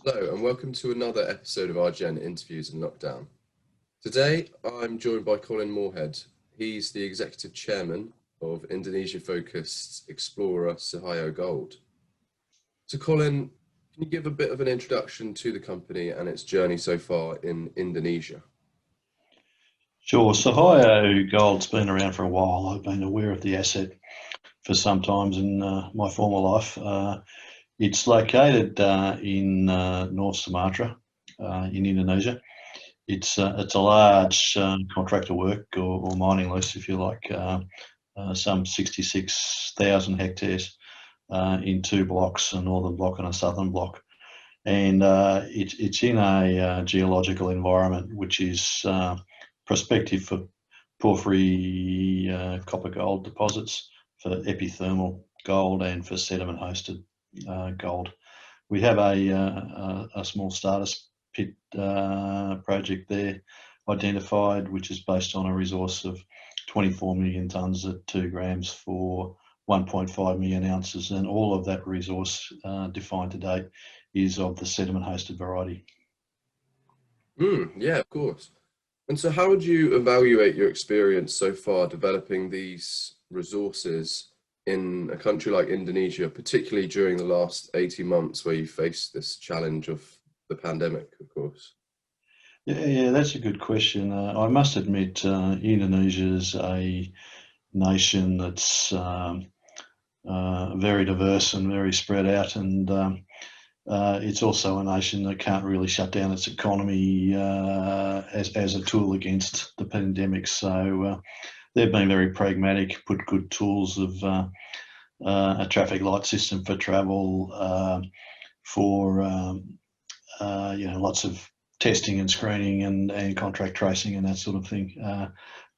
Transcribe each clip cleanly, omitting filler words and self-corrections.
Hello and welcome to another episode of RGN Interviews in Lockdown. Today I'm joined by Colin Moorhead. He's the Executive Chairman of Indonesia-focused explorer Sihayo Gold. So Colin, can you give a bit of an introduction to the company and its journey so far in Indonesia? Sure. Sihayo Gold's been around for a while. I've been aware of the asset for some times in my former life. It's located in North Sumatra in Indonesia. It's a large contractor work or mining lease, if you like, some 66,000 hectares in two blocks, a northern block and a southern block. And it's in a geological environment which is prospective for porphyry copper gold deposits, for epithermal gold, and for sediment hosted gold. We have a small starter pit project there identified, which is based on a resource of 24 million tonnes at 2 grams for 1.5 million ounces, and all of that resource defined to date is of the sediment hosted variety. Yeah, of course. And so how would you evaluate your experience so far developing these resources in a country like Indonesia, particularly during the last 18 months where you faced this challenge of the pandemic, of course? Yeah, that's a good question. I must admit, Indonesia is a nation that's very diverse and very spread out, and it's also a nation that can't really shut down its economy as a tool against the pandemic. So they've been very pragmatic, put good tools of a traffic light system for travel, for lots of testing and screening and contract tracing and that sort of thing.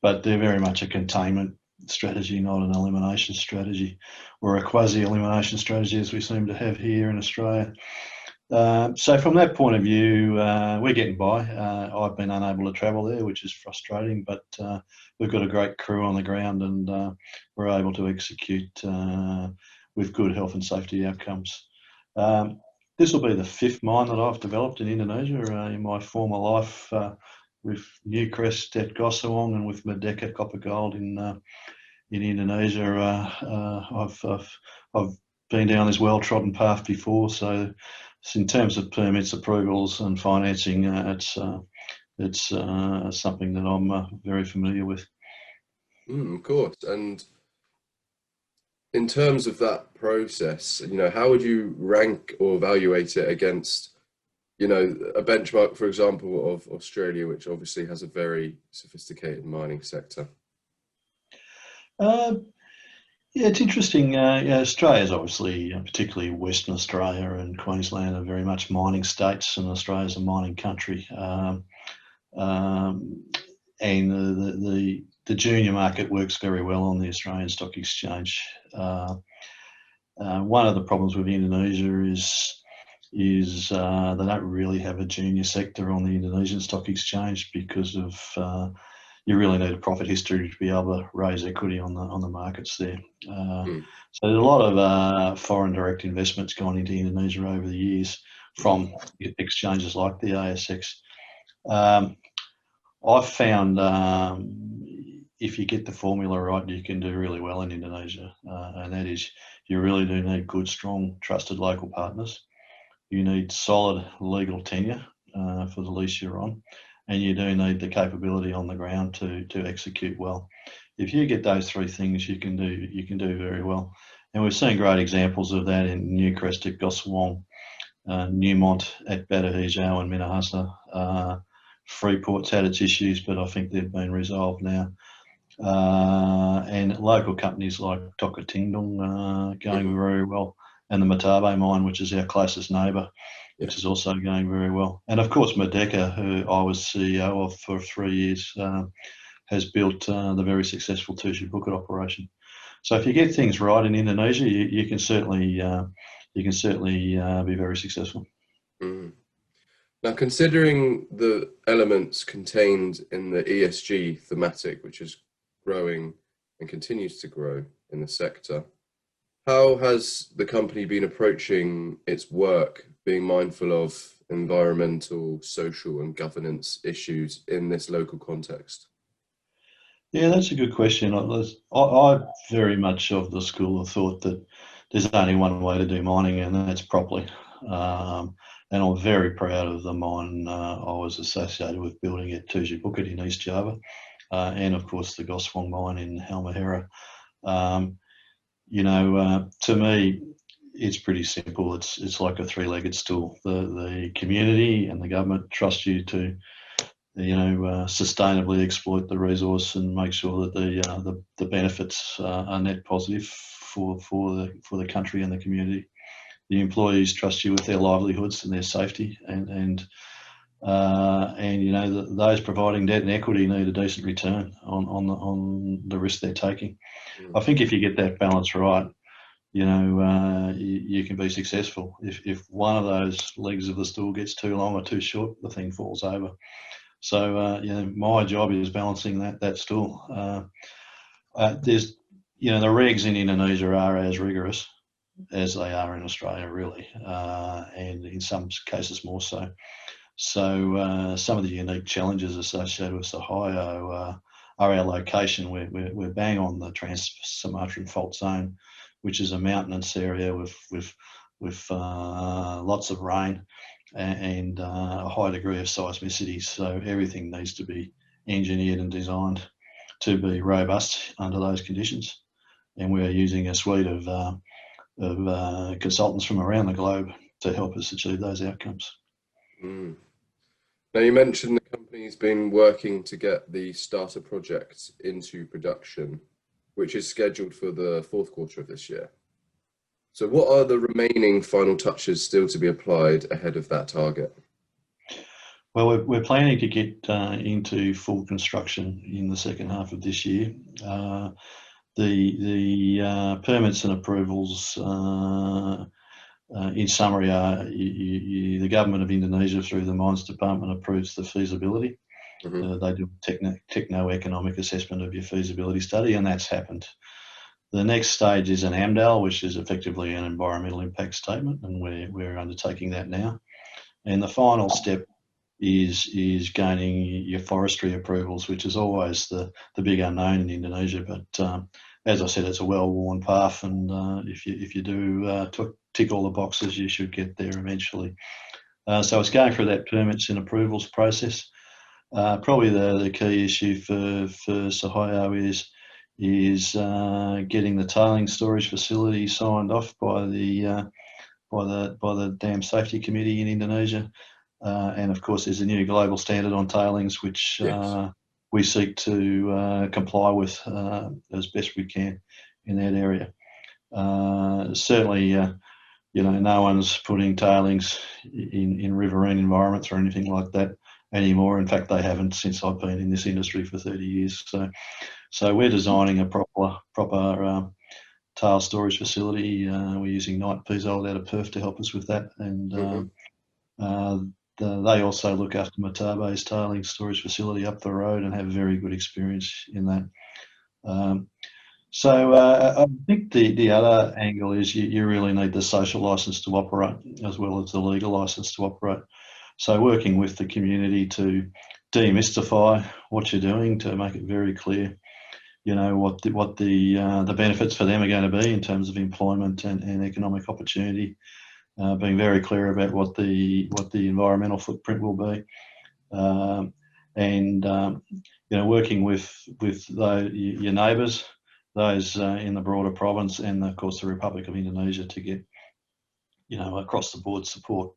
But they're very much a containment strategy, not an elimination strategy, or a quasi-elimination strategy as we seem to have here in Australia. So from that point of view, we're getting by. I've been unable to travel there, which is frustrating, but we've got a great crew on the ground, and we're able to execute with good health and safety outcomes. This will be the 5th mine that I've developed in Indonesia in my former life, with Newcrest at Gosowong and with Merdeka Copper Gold in Indonesia. I've been down this well-trodden path before, so in terms of permits, approvals, and financing, it's something that I'm very familiar with. Of course. And in terms of that process, how would you rank or evaluate it against, a benchmark, for example, of Australia, which obviously has a very sophisticated mining sector? Yeah, it's interesting. Australia is obviously, particularly Western Australia and Queensland, are very much mining states, and Australia is a mining country. And the junior market works very well on the Australian Stock Exchange. One of the problems with Indonesia is they don't really have a junior sector on the Indonesian Stock Exchange because of you really need a profit history to be able to raise equity on the markets there. So there's a lot of foreign direct investments gone into Indonesia over the years from exchanges like the ASX. I've found if you get the formula right, you can do really well in Indonesia, and that is, you really do need good, strong, trusted local partners. You need solid legal tenure for the lease you're on, and you do need the capability on the ground to execute well. If you get those 3 things, you can do very well. And we've seen great examples of that in Newcrest at Gosowong, Newmont at Batu Hijau and Minahasa. Freeport's had its issues, but I think they've been resolved now. And local companies like Toka Tindung going very well, and the Matabe mine, which is our closest neighbour, which is also going very well. And of course, Merdeka, who I was CEO of for 3 years, has built the very successful Tushu Bukit operation. So if you get things right in Indonesia, you can certainly be very successful. Now, considering the elements contained in the ESG thematic, which is growing and continues to grow in the sector, how has the company been approaching its work, being mindful of environmental, social and governance issues in this local context? Yeah, that's a good question. I very much of the school of thought that there's only one way to do mining, and that's properly. And I'm very proud of the mine I was associated with building at Tuju Bukit in East Java, and of course the Goswang mine in Halmahera. To me, it's pretty simple. It's like a three-legged stool. The community and the government trust you to sustainably exploit the resource and make sure that the benefits are net positive for the country and the community. The employees trust you with their livelihoods and their safety, and those providing debt and equity need a decent return on the risk they're taking. I think if you get that balance right, you can be successful. If one of those legs of the stool gets too long or too short, the thing falls over. So, my job is balancing that stool. There's, the regs in Indonesia are as rigorous as they are in Australia, really, and in some cases more so. So, some of the unique challenges associated with Sihayo are our location. We're bang on the Trans-Sumatran Fault Zone, which is a mountainous area with lots of rain and a high degree of seismicity. So everything needs to be engineered and designed to be robust under those conditions. And we're using a suite of consultants from around the globe to help us achieve those outcomes. Mm. Now, you mentioned the company's been working to get the starter project into production, which is scheduled for the fourth quarter of this year. So what are the remaining final touches still to be applied ahead of that target? Well, we're planning to get into full construction in the second half of this year. The permits and approvals, in summary, are the government of Indonesia through the Mines Department approves the feasibility. Mm-hmm. They do a techno-economic assessment of your feasibility study, and that's happened. The next stage is an AMDAL, which is effectively an environmental impact statement, and we're undertaking that now. And the final step is gaining your forestry approvals, which is always the big unknown in Indonesia. But as I said, it's a well-worn path, and if you do tick all the boxes, you should get there eventually. So it's going through that permits and approvals process. Probably the key issue for Sihayo is getting the tailings storage facility signed off by the Dam Safety Committee in Indonesia, and of course there's a new global standard on tailings which yes. We seek to comply with as best we can in that area. Certainly, no one's putting tailings in riverine environments or anything like that anymore. In fact, they haven't since I've been in this industry for 30 years. So we're designing a proper tail storage facility. We're using Knight Piezold out of Perth to help us with that, and they also look after Matabe's tailings storage facility up the road and have very good experience in that. So I think the other angle is you really need the social licence to operate as well as the legal licence to operate. So working with the community to demystify what you're doing, to make it very clear, what the benefits for them are going to be in terms of employment and economic opportunity, being very clear about what the environmental footprint will be, and working with your neighbours, those in the broader province, and of course the Republic of Indonesia, to get across the board support.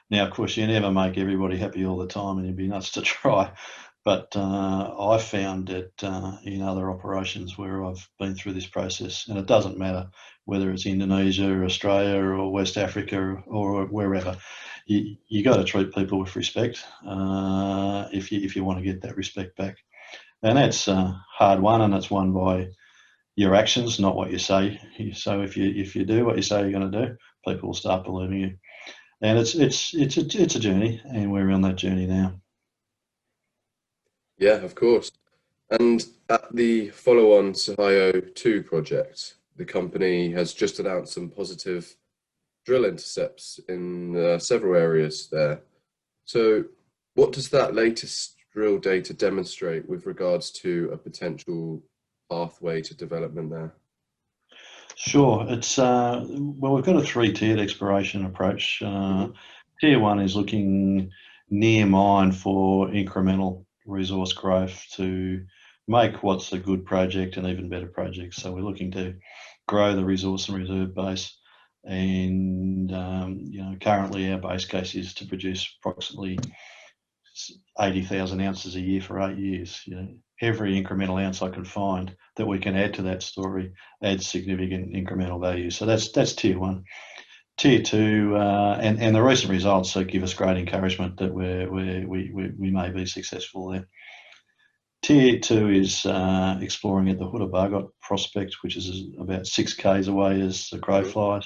Now, of course, you never make everybody happy all the time, and you'd be nuts to try. But I've found that in other operations where I've been through this process, and it doesn't matter whether it's Indonesia or Australia or West Africa or wherever, you got to treat people with respect if you want to get that respect back. And that's hard won, and it's won by your actions, not what you say. So if you do what you say you're going to do, people will start believing you. And it's a journey, and we're on that journey now. Yeah, of course. And at the follow-on Sihayo 2 project, the company has just announced some positive drill intercepts in several areas there. So what does that latest drill data demonstrate with regards to a potential pathway to development there? Sure. It's well, we've got a three-tiered exploration approach. Hmm. Tier one is looking near mine for incremental resource growth to make what's a good project an even better project. So we're looking to grow the resource and reserve base, and currently our base case is to produce approximately 80,000 ounces a year for 8 years. Every incremental ounce I can find that we can add to that story adds significant incremental value. So that's tier one. Tier two, and the recent results give us great encouragement that we may be successful there. Tier two is exploring at the Huda prospect, which is about 6 k's away as the crow flies.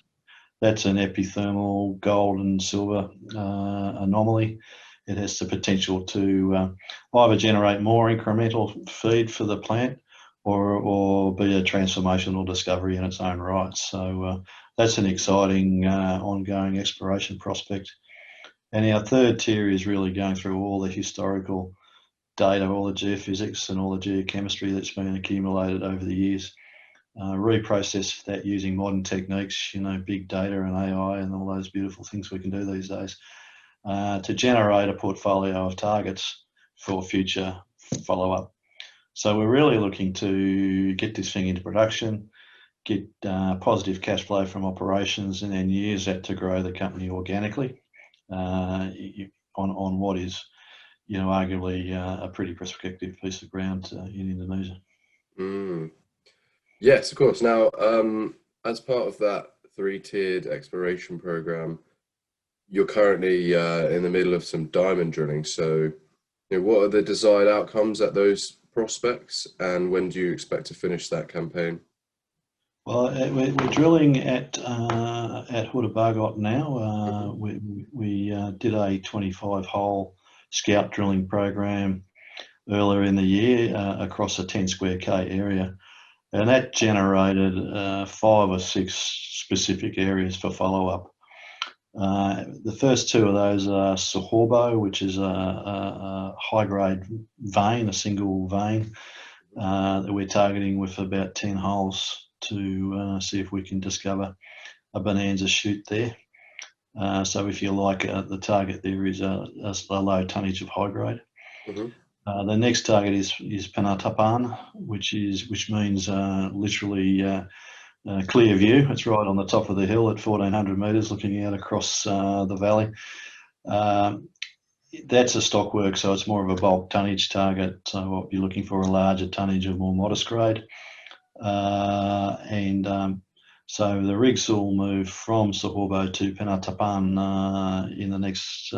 That's an epithermal gold and silver anomaly. It has the potential to either generate more incremental feed for the plant or be a transformational discovery in its own right. So that's an exciting ongoing exploration prospect. And our third tier is really going through all the historical data, all the geophysics and all the geochemistry that's been accumulated over the years. Reprocess that using modern techniques, big data and AI and all those beautiful things we can do these days, to generate a portfolio of targets for future follow-up. So we're really looking to get this thing into production, get positive cash flow from operations, and then use that to grow the company organically on what is, arguably a pretty prospective piece of ground in Indonesia. Mm. Yes, of course. Now, as part of that three-tiered exploration program, you're currently in the middle of some diamond drilling. So, what are the desired outcomes at those prospects, and when do you expect to finish that campaign? Well, we're drilling at Huda now. We did a 25-hole scout drilling program earlier in the year across a 10 square K area. And that generated 5 or 6 specific areas for follow-up. The first 2 of those are Sihayo, which is a high-grade vein, a single vein that we're targeting with about 10 holes to see if we can discover a bonanza shoot there. So if you like, the target there is a low tonnage of high grade. Mm-hmm. The next target is Penatapan, which means literally clear view. It's right on the top of the hill at 1,400 metres, looking out across the valley. That's a stockwork, so it's more of a bulk tonnage target. So what you're looking for a larger tonnage of more modest grade. So the rigs will move from Sihayo to Penatapan in the next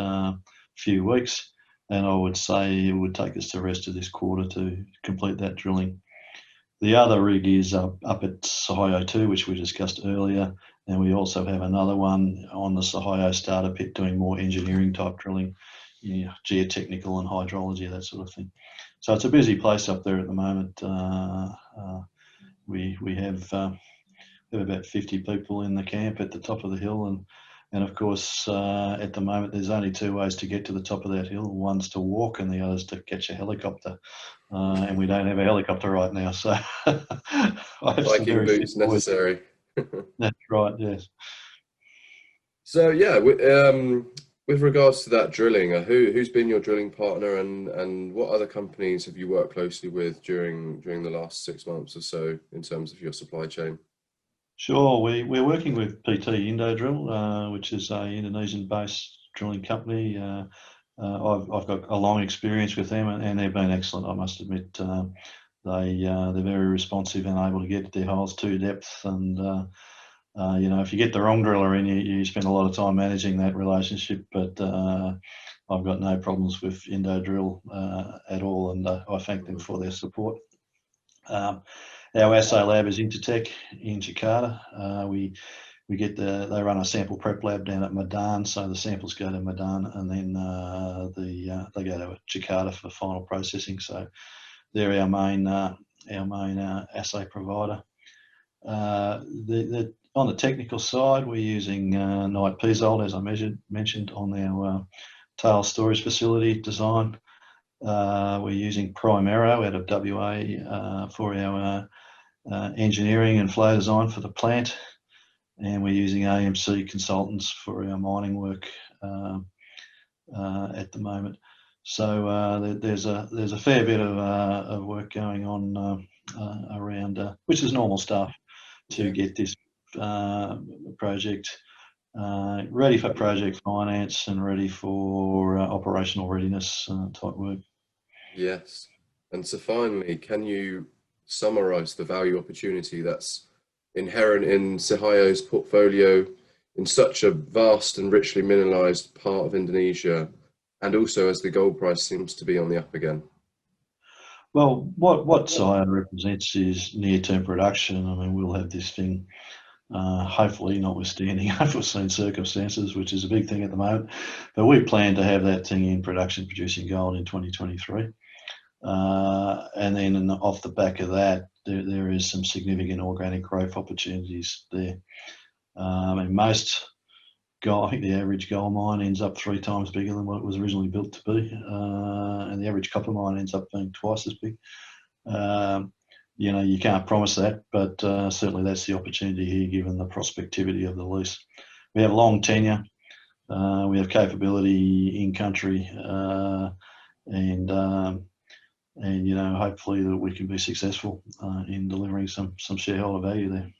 few weeks. And I would say it would take us the rest of this quarter to complete that drilling. The other rig is up at Sihayo 2, which we discussed earlier, and we also have another one on the Sihayo starter pit doing more engineering type drilling, geotechnical and hydrology, that sort of thing. So it's a busy place up there at the moment. We have about 50 people in the camp at the top of the hill, and of course, at the moment, there's only 2 ways to get to the top of that hill. One's to walk and the other's to catch a helicopter. And we don't have a helicopter right now, so I have some Viking very boots necessary. That's right, yes. So yeah, with regards to that drilling, who's been your drilling partner, and what other companies have you worked closely with during the last 6 months or so in terms of your supply chain? Sure, we're working with PT Indodrill, which is a Indonesian-based drilling company. I've got a long experience with them, and they've been excellent, I must admit. They're very responsive and able to get their holes to depth. And if you get the wrong driller in, you spend a lot of time managing that relationship. But I've got no problems with Indodrill at all, and I thank them for their support. Our assay lab is Intertech in Jakarta. They run a sample prep lab down at Medan, so the samples go to Medan, and then they go to Jakarta for final processing. So they're our main assay provider. On the technical side, we're using Knight Piezold, as I mentioned, on our tail storage facility design. We're using Primero out of WA for our engineering and flow design for the plant, and we're using AMC consultants for our mining work at the moment. So there's a fair bit of work going on around, which is normal stuff, to get this project ready for project finance and ready for operational readiness type work. Yes. And so finally, can you summarize the value opportunity that's inherent in Sihayo's portfolio in such a vast and richly mineralized part of Indonesia, and also as the gold price seems to be on the up again? Well, what Sihayo represents is near-term production. I mean, we'll have this thing, hopefully, notwithstanding unforeseen circumstances, which is a big thing at the moment, but we plan to have that thing in production producing gold in 2023. And then off the back of that, there is some significant organic growth opportunities there. I mean, most gold, I think the average gold mine ends up 3 times bigger than what it was originally built to be, and the average copper mine ends up being twice as big. You know, you can't promise that, but certainly that's the opportunity here, given the prospectivity of the lease. We have long tenure, we have capability in country, and you know, hopefully that we can be successful in delivering some shareholder value there.